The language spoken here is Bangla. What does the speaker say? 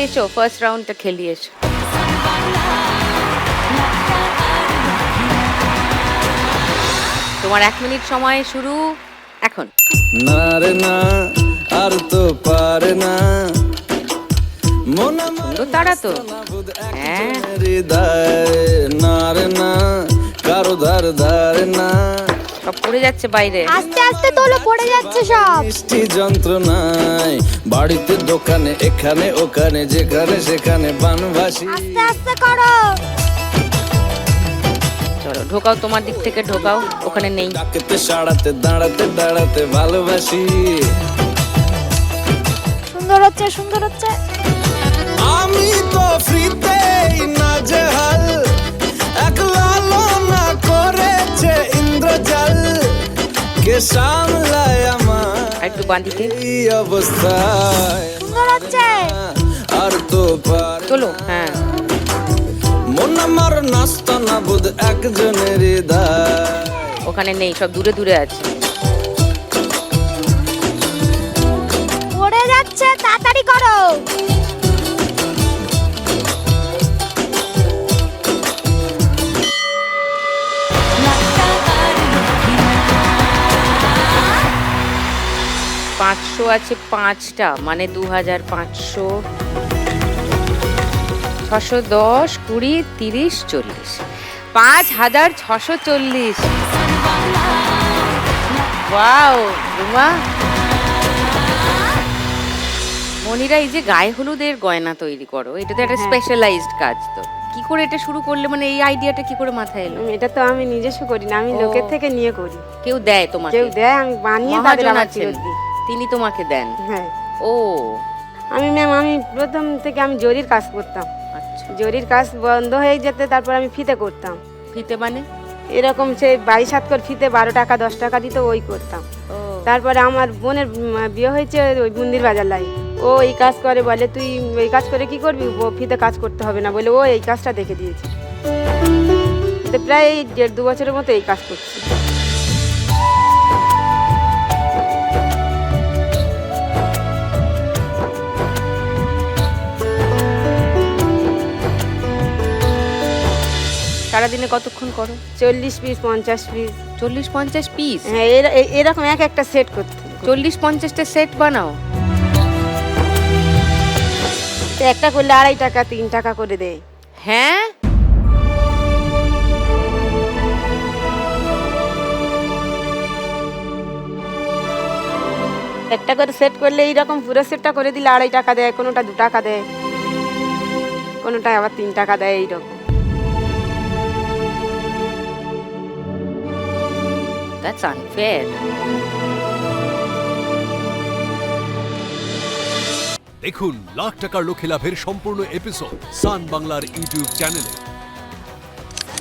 এসো, ফার্স্ট রাউন্ডটা খেলি এসো। তোমার 1 মিনিট সময় শুরু এখন। না রে না, আর তো পারে না, মন সুন্দর তারা তো। হ্যাঁ, হৃদয় না রে না, কারো ধার ধার না, সব পড়ে যাচ্ছে বাইরে। আস্তে আস্তে তোলো, পড়ে যাচ্ছে সব। মিষ্টি যন্ত্রণায়, বাড়িতে দোকানে এখানে ওখানে যেখানে সেখানে বানভাসি। আস্তে আস্তে করো। চলো ঢোকাও, তোমার দিক থেকে ঢোকাও, ওখানে নেই। ডাকতে সাড়াতে দাঁড়াতে দাঁড়াতে ভালোবাসি। সুন্দর হচ্ছে, সুন্দর হচ্ছে। আমি তো ফ্রিতেই নাজেহাল, এক লালনা করেছে ইন্দ্রজাল, কে সামলায় আমার একটু বাঁধিতে। এই অবস্থায়। সুন্দর হচ্ছে। আর তো পার চলো। হ্যাঁ, মন আমার নাস্তা না বুধ একজনের হৃদয়। ওখানে নেই, সব দূরে দূরে আছে। পড়ে যাচ্ছে, তাড়াতাড়ি করো। পাঁচশো আছে 5টা, মানে 2500, 610, 20, 30, 40, 5640। ওয়াও রুমা, মনিরা এই যে গায়ে হলুদের গয়না তৈরি করো, এটা তো একটা স্পেশালাইজড কাজ। তো কি করে এটা শুরু করলে, মানে এই আইডিয়াটা কি করে মাথায় এলো? এটা তো আমি নিজস্ব করি না, আমি ও। লোকের থেকে নিয়ে করি। কেউ দেয় তোমাকে? কেউ দেয়, আমি বানিয়ে তাদের মহাজন আবার আছেন, ফেরত দিই। তিনি তোমাকে দেন? হ্যাঁ, ও আমি প্রথম থেকে আমি জরির কাজ করতাম। আচ্ছা, জরির কাজ বন্ধ হয়ে যেতে তারপর আমি ফিতে করতাম। ফিতে মানে? এরকম সেই 22 হাত করে ফিতে 12 টাকা 10 টাকা দিত, ওই করতাম। ও তারপরে আমার বোনের বিয়ে হয়েছে ওই মন্দির বাজার লাই, ও এই কাজ করে, বলে তুই এই কাজ করে কি করবি, ও ফিতে কাজ করতে হবে না বলে ও এই কাজটা দেখে দিয়েছে। তো প্রায় 1.5-2 বছরের মতো এই কাজ করছি। সারাদিনে কতক্ষণ করো? 40 পিস 50 পিস। 40-50 পিস? হ্যাঁ, এরকম এক একটা সেট করতে। 40-50টা সেট বানাও? তো একটা করলে 2.5 টাকা 3 টাকা করে দেয়। হ্যাঁ, একটা করে সেট করলে এইরকম পুরো সেটটা করে দিলে 2.5 টাকা দেয়, কোনোটা 2 টাকা দেয়, কোনোটা আবার 3 টাকা দেয়, এইরকম। That's unfair. দেখুন লাখ টাকার লক্ষ্যে লাভের সম্পূর্ণ এপিসোড সান বাংলার ইউটিউব চ্যানেলে।